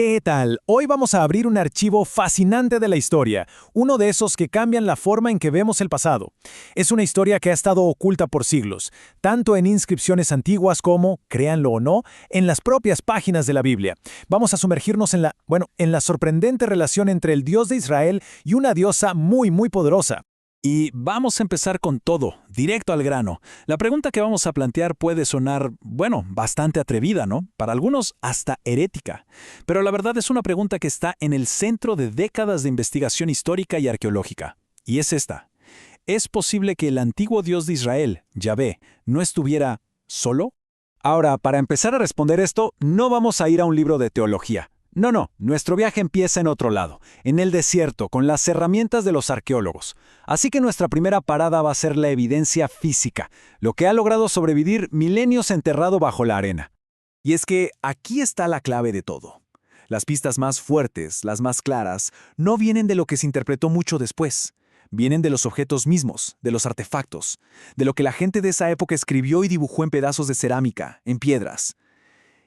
¿Qué tal? Hoy vamos a abrir un archivo fascinante de la historia, uno de esos que cambian la forma en que vemos el pasado. Es una historia que ha estado oculta por siglos, tanto en inscripciones antiguas como, créanlo o no, en las propias páginas de la Biblia. Vamos a sumergirnos en la sorprendente relación entre el Dios de Israel y una diosa muy poderosa. Y vamos a empezar con todo, directo al grano. La pregunta que vamos a plantear puede sonar, bastante atrevida, ¿no? Para algunos hasta herética. Pero la verdad es una pregunta que está en el centro de décadas de investigación histórica y arqueológica. Y es esta. ¿Es posible que el antiguo Dios de Israel, Yahvé, no estuviera solo? Ahora, para empezar a responder esto, no vamos a ir a un libro de teología. No, nuestro viaje empieza en otro lado, en el desierto, con las herramientas de los arqueólogos. Así que nuestra primera parada va a ser la evidencia física, lo que ha logrado sobrevivir milenios enterrado bajo la arena. Y es que aquí está la clave de todo. Las pistas más fuertes, las más claras, no vienen de lo que se interpretó mucho después. Vienen de los objetos mismos, de los artefactos, de lo que la gente de esa época escribió y dibujó en pedazos de cerámica, en piedras.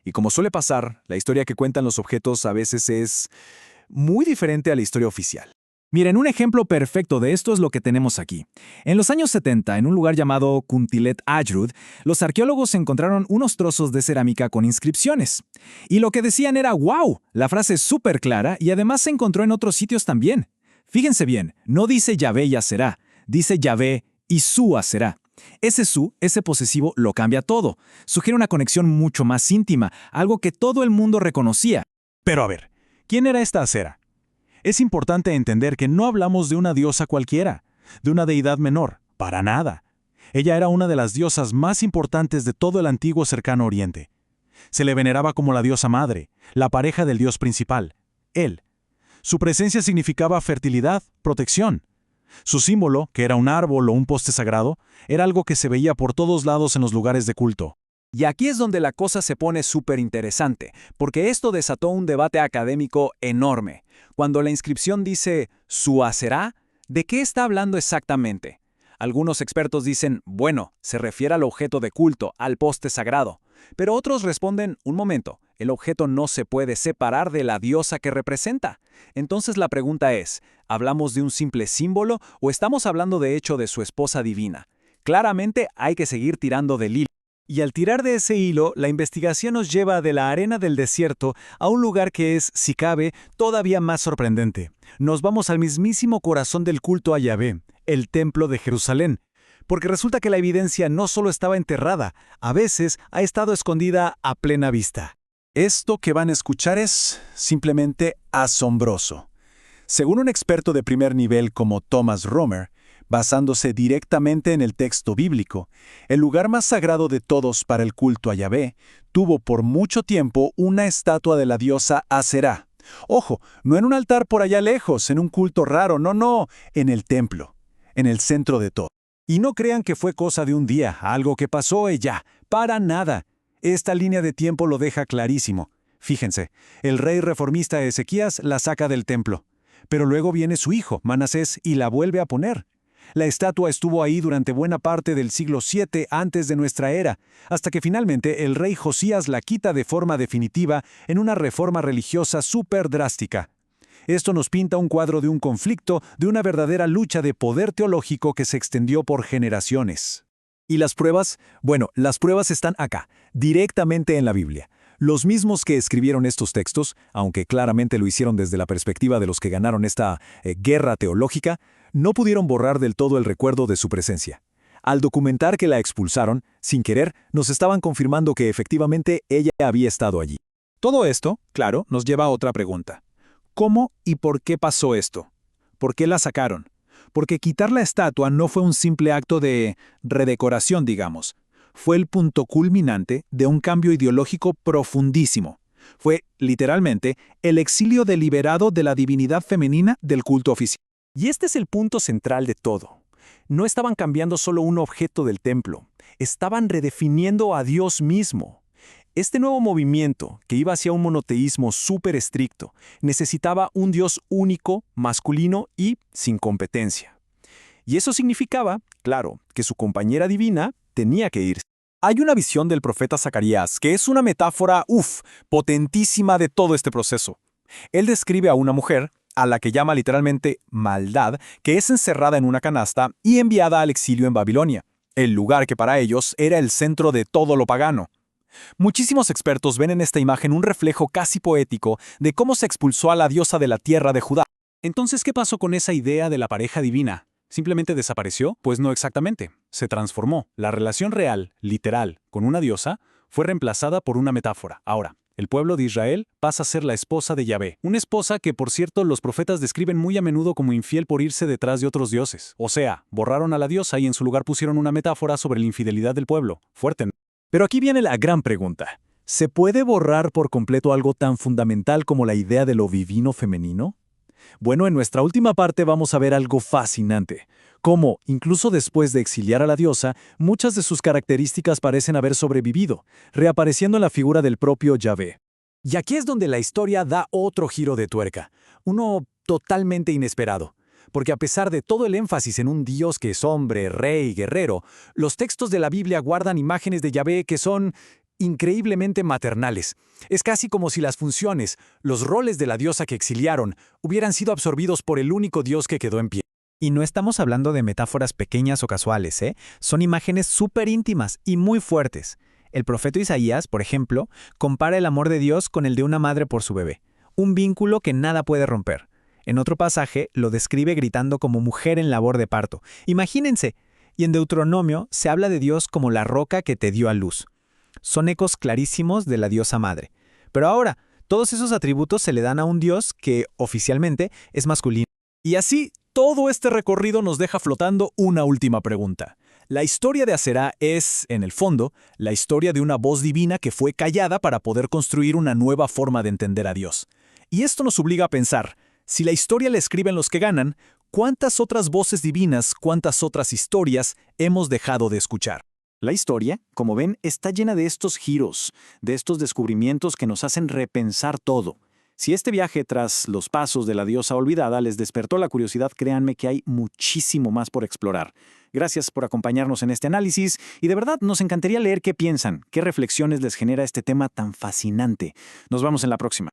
Y como suele pasar, la historia que cuentan los objetos a veces es muy diferente a la historia oficial. Miren, un ejemplo perfecto de esto es lo que tenemos aquí. En los años 70, en un lugar llamado Kuntilet Ajrud, los arqueólogos encontraron unos trozos de cerámica con inscripciones. Y lo que decían era ¡wow! La frase es súper clara y además se encontró en otros sitios también. Fíjense bien, no dice Yahvé y será, dice Yahvé y Sua será. Ese su, ese posesivo, lo cambia todo. Sugiere una conexión mucho más íntima, algo que todo el mundo reconocía. Pero a ver, ¿quién era esta Acera? Es importante entender que no hablamos de una diosa cualquiera, de una deidad menor, para nada. Ella era una de las diosas más importantes de todo el antiguo cercano oriente. Se le veneraba como la diosa madre, la pareja del dios principal, él. Su presencia significaba fertilidad, protección. Su símbolo, que era un árbol o un poste sagrado, era algo que se veía por todos lados en los lugares de culto. Y aquí es donde la cosa se pone súper interesante, porque esto desató un debate académico enorme. Cuando la inscripción dice «Sua será», ¿de qué está hablando exactamente? Algunos expertos dicen, se refiere al objeto de culto, al poste sagrado. Pero otros responden, un momento, el objeto no se puede separar de la diosa que representa. Entonces la pregunta es, ¿hablamos de un simple símbolo o estamos hablando de hecho de su esposa divina? Claramente hay que seguir tirando del hilo. Y al tirar de ese hilo, la investigación nos lleva de la arena del desierto a un lugar que es, si cabe, todavía más sorprendente. Nos vamos al mismísimo corazón del culto a Yahvé, el Templo de Jerusalén. Porque resulta que la evidencia no solo estaba enterrada, a veces ha estado escondida a plena vista. Esto que van a escuchar es simplemente asombroso. Según un experto de primer nivel como Thomas Romer, basándose directamente en el texto bíblico, el lugar más sagrado de todos para el culto a Yahvé tuvo por mucho tiempo una estatua de la diosa Aserá. Ojo, no en un altar por allá lejos, en un culto raro, no, en el templo, en el centro de todo. Y no crean que fue cosa de un día, algo que pasó y ya, para nada. Esta línea de tiempo lo deja clarísimo. Fíjense, el rey reformista Ezequías la saca del templo, pero luego viene su hijo, Manasés, y la vuelve a poner. La estatua estuvo ahí durante buena parte del siglo VII antes de nuestra era, hasta que finalmente el rey Josías la quita de forma definitiva en una reforma religiosa súper drástica. Esto nos pinta un cuadro de un conflicto, de una verdadera lucha de poder teológico que se extendió por generaciones. ¿Y las pruebas? Las pruebas están acá, directamente en la Biblia. Los mismos que escribieron estos textos, aunque claramente lo hicieron desde la perspectiva de los que ganaron esta guerra teológica, no pudieron borrar del todo el recuerdo de su presencia. Al documentar que la expulsaron, sin querer, nos estaban confirmando que efectivamente ella había estado allí. Todo esto, claro, nos lleva a otra pregunta. ¿Cómo y por qué pasó esto? ¿Por qué la sacaron? Porque quitar la estatua no fue un simple acto de redecoración, digamos. Fue el punto culminante de un cambio ideológico profundísimo. Fue, literalmente, el exilio deliberado de la divinidad femenina del culto oficial. Y este es el punto central de todo. No estaban cambiando solo un objeto del templo, estaban redefiniendo a Dios mismo. Este nuevo movimiento, que iba hacia un monoteísmo súper estricto, necesitaba un Dios único, masculino y sin competencia. Y eso significaba, claro, que su compañera divina tenía que irse. Hay una visión del profeta Zacarías que es una metáfora, potentísima de todo este proceso. Él describe a una mujer, a la que llama literalmente maldad, que es encerrada en una canasta y enviada al exilio en Babilonia, el lugar que para ellos era el centro de todo lo pagano. Muchísimos expertos ven en esta imagen un reflejo casi poético de cómo se expulsó a la diosa de la tierra de Judá. Entonces, ¿qué pasó con esa idea de la pareja divina? ¿Simplemente desapareció? Pues no exactamente. Se transformó. La relación real, literal, con una diosa, fue reemplazada por una metáfora. Ahora, el pueblo de Israel pasa a ser la esposa de Yahvé. Una esposa que, por cierto, los profetas describen muy a menudo como infiel por irse detrás de otros dioses. O sea, borraron a la diosa y en su lugar pusieron una metáfora sobre la infidelidad del pueblo. Fuerte, ¿no? Pero aquí viene la gran pregunta. ¿Se puede borrar por completo algo tan fundamental como la idea de lo divino femenino? Bueno, en nuestra última parte vamos a ver algo fascinante. Cómo, incluso después de exiliar a la diosa, muchas de sus características parecen haber sobrevivido, reapareciendo en la figura del propio Yahvé. Y aquí es donde la historia da otro giro de tuerca, uno totalmente inesperado. Porque a pesar de todo el énfasis en un Dios que es hombre, rey, guerrero, los textos de la Biblia guardan imágenes de Yahvé que son increíblemente maternales. Es casi como si las funciones, los roles de la diosa que exiliaron, hubieran sido absorbidos por el único Dios que quedó en pie. Y no estamos hablando de metáforas pequeñas o casuales, ¿eh? Son imágenes súper íntimas y muy fuertes. El profeta Isaías, por ejemplo, compara el amor de Dios con el de una madre por su bebé, un vínculo que nada puede romper. En otro pasaje lo describe gritando como mujer en labor de parto. Imagínense. Y en Deuteronomio se habla de Dios como la roca que te dio a luz. Son ecos clarísimos de la diosa madre. Pero ahora, todos esos atributos se le dan a un Dios que, oficialmente, es masculino. Y así, todo este recorrido nos deja flotando una última pregunta. La historia de Aserá es, en el fondo, la historia de una voz divina que fue callada para poder construir una nueva forma de entender a Dios. Y esto nos obliga a pensar, si la historia la escriben los que ganan, ¿cuántas otras voces divinas, cuántas otras historias hemos dejado de escuchar? La historia, como ven, está llena de estos giros, de estos descubrimientos que nos hacen repensar todo. Si este viaje tras los pasos de la diosa olvidada les despertó la curiosidad, créanme que hay muchísimo más por explorar. Gracias por acompañarnos en este análisis y de verdad nos encantaría leer qué piensan, qué reflexiones les genera este tema tan fascinante. Nos vemos en la próxima.